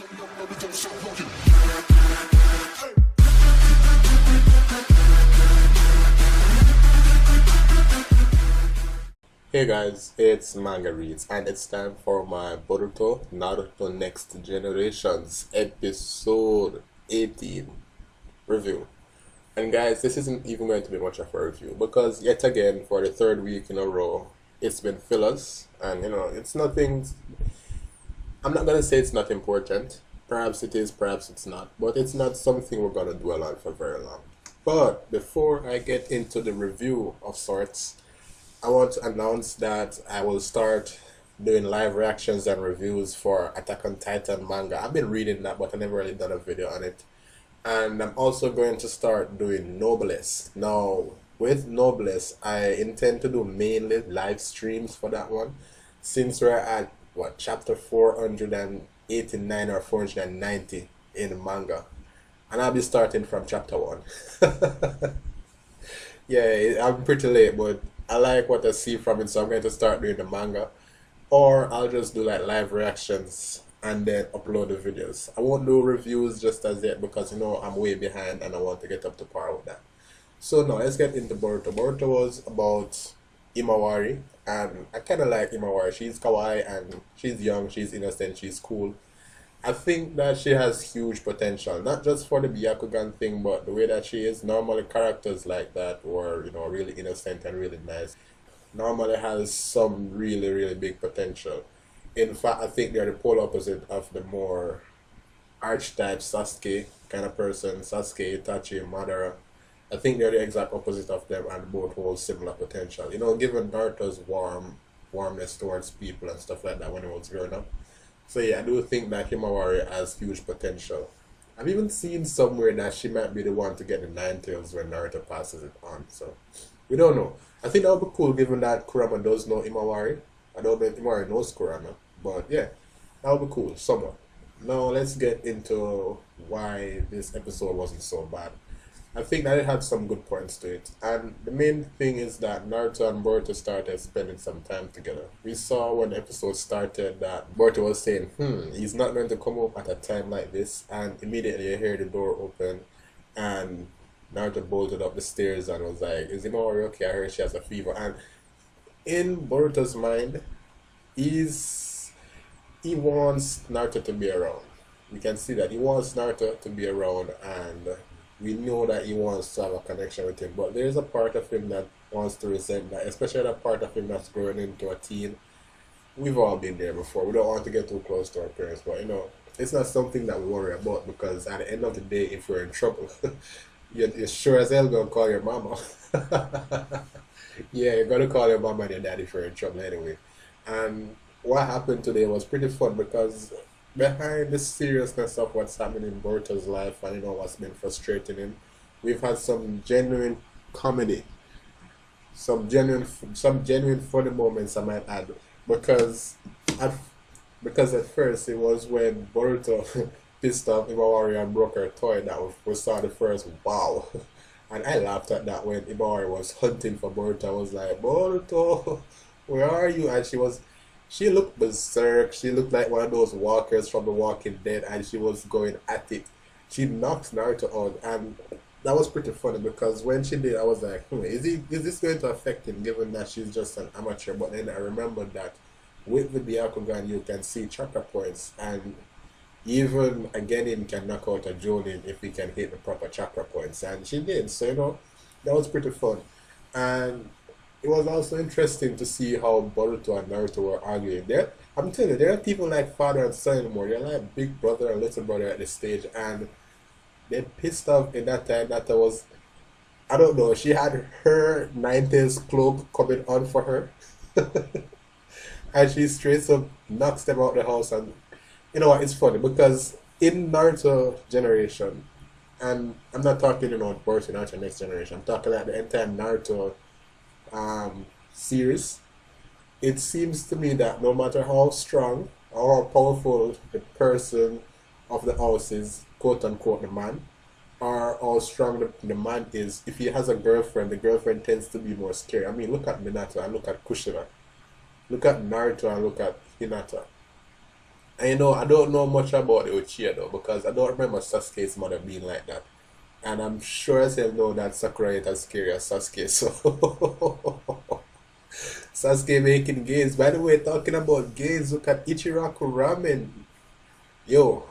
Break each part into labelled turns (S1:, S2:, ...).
S1: Hey guys, it's Manga Reads, and it's time for my Boruto Naruto Next Generations episode 18 review. And guys, this isn't even going to be much of a review because yet again, for the third week in a row, it's been fillers, and it's nothing. I'm not gonna say it's not important. Perhaps it is, perhaps it's not, but it's not something we're gonna dwell on for very long. But before I get into the review of sorts, I want to announce that I will start doing live reactions and reviews for Attack on Titan manga. I've been reading that, but I never really done a video on it. And I'm also going to start doing Noblesse. Now, with Noblesse, I intend to do mainly live streams for that one, since we're at, what, chapter 489 or 490 in the manga. And I'll be starting from chapter 1. Yeah, I'm pretty late, but I like what I see from it, so I'm going to start doing the manga. Or I'll just do like live reactions and then upload the videos. I won't do reviews just as yet because I'm way behind and I want to get up to par with that. So now let's get into Boruto. Boruto was about Himawari, and I kind of like Himawari. She's kawaii and she's young, she's innocent, she's cool. I think that she has huge potential, not just for the Byakugan thing, but the way that she is. Normally characters like that were, really innocent and really nice, normally has some really, really big potential. In fact, I think they're the polar opposite of the more archetype Sasuke kind of person, Sasuke, Itachi, Madara. I think they're the exact opposite of them and both hold similar potential. Given Naruto's warmness towards people and stuff like that when he was growing up. So yeah, I do think that Himawari has huge potential. I've even seen somewhere that she might be the one to get the Nine Tails when Naruto passes it on. So we don't know. I think that would be cool given that Kurama does know Himawari. I don't know if Himawari knows Kurama, but yeah, that would be cool, somewhat. Now let's get into why this episode wasn't so bad. I think that it had some good points to it, and the main thing is that Naruto and Boruto started spending some time together. We saw when the episode started that Boruto was saying, he's not going to come up at a time like this, and immediately you hear the door open, and Naruto bolted up the stairs and was like, is Himawari okay? I heard she has a fever. And in Boruto's mind, he wants Naruto to be around. We can see that he wants Naruto to be around, and we know that he wants to have a connection with him, but there's a part of him that wants to resent that, especially that part of him that's growing into a teen. We've all been there before. We don't want to get too close to our parents, but it's not something that we worry about, because at the end of the day, if we're in trouble, you're sure as hell gonna call your mama. Yeah, you're gonna call your mama and your daddy if you're in trouble anyway. And what happened today was pretty fun, because behind the seriousness of what's happening in Boruto's life and what's been frustrating him, we've had some genuine comedy, some genuine funny moments, I might add, because at first it was when Boruto pissed off Himawari and broke her toy that we saw the first wow. And I laughed at that when Himawari was hunting for Boruto. I was like, Boruto, where are you? And she looked berserk. She looked like one of those walkers from The Walking Dead, and she was going at it. She knocked Naruto out, and that was pretty funny, because when she did, I was like, is this going to affect him, given that she's just an amateur? But then I remembered that with the Byakugan, you can see chakra points, and even a Genin can knock out a Jonin if he can hit the proper chakra points, and she did. So that was pretty fun. And it was also interesting to see how Boruto and Naruto were arguing. I'm telling you, they're not even like father and son anymore. They're like big brother and little brother at this stage, and they pissed off in that time that I don't know, she had her 90s cloak coming on for her. And she straight up knocks them out the house. And you know what, it's funny, because in Naruto generation, and I'm not talking Boruto Naruto Next Generation, I'm talking like the entire Naruto series, it seems to me that no matter how strong or how powerful the person of the house is, quote unquote the man, or how strong the man is, if he has a girlfriend, the girlfriend tends to be more scary. I mean, look at Minato and look at Kushina. Look at Naruto and look at Hinata. And you know, I don't know much about the Uchiha though, because I don't remember Sasuke's mother being like that. And I'm sure as hell know that Sakura ain't as scary as Sasuke, so Sasuke making gains. By the way, talking about gains, look at Ichiraku Ramen. Yo,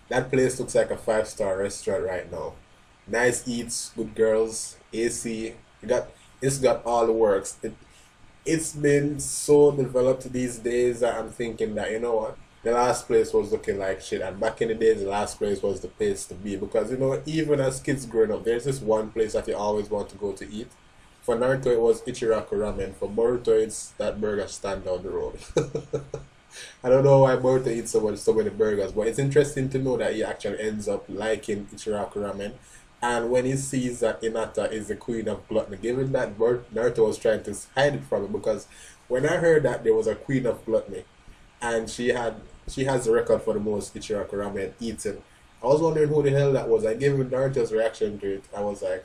S1: that place looks like a five-star restaurant right now. Nice eats, good girls, AC. It's got all the works. It's been so developed these days that I'm thinking that, you know what, the last place was looking like shit, and back in the days the last place was the place to be, because you know, even as kids growing up, there's this one place that you always want to go to eat. For Naruto it was Ichiraku Ramen. For Boruto it's that burger stand down the road. I don't know why Boruto eats so many burgers, but it's interesting to know that he actually ends up liking Ichiraku Ramen. And when he sees that Hinata is the queen of gluttony, given that Naruto was trying to hide it from him, because when I heard that there was a queen of gluttony and she has the record for the most Ichiraku Ramen eaten, I was wondering who the hell that was. I gave him Naruto's reaction to it. I was like,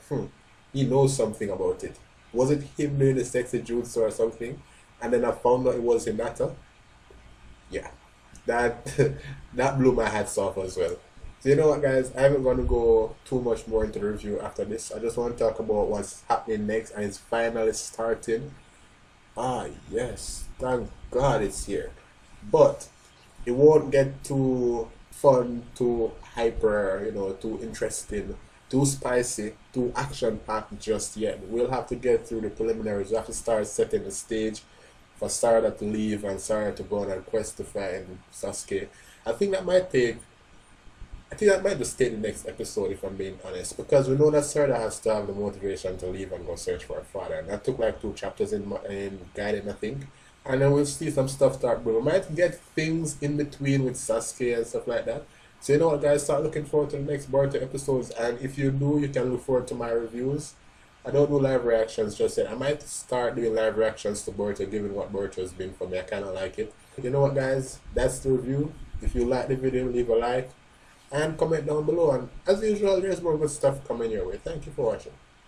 S1: he knows something about it. Was it him doing the sexy jutsu or something? And then I found out it was Hinata. Yeah, that that blew my hats off as well. So you know what, guys, I'm going to go too much more into the review after this. I just want to talk about what's happening next, and it's finally starting. Ah yes, thank God it's here. But it won't get too fun, too hyper, you know, too interesting, too spicy, too action packed just yet. We'll have to get through the preliminaries. We have to start setting the stage for Sarada to leave and Sarada to go on a quest to find Sasuke. I think that might take I think that might just take the next episode, if I'm being honest, because we know that Sarada has to have the motivation to leave and go search for her father, and that took like two chapters in Gaiden, I think. And then we'll see some stuff start, but we might get things in between with Sasuke and stuff like that. So you know what, guys, start looking forward to the next Boruto episodes, and if you do, you can look forward to my reviews. I don't do live reactions just yet. I might start doing live reactions to Boruto, given what Boruto has been for me. I kind of like it. You know what, guys, that's the review. If you like the video, leave a like and comment down below, and as usual, there's more good stuff coming your way. Thank you for watching.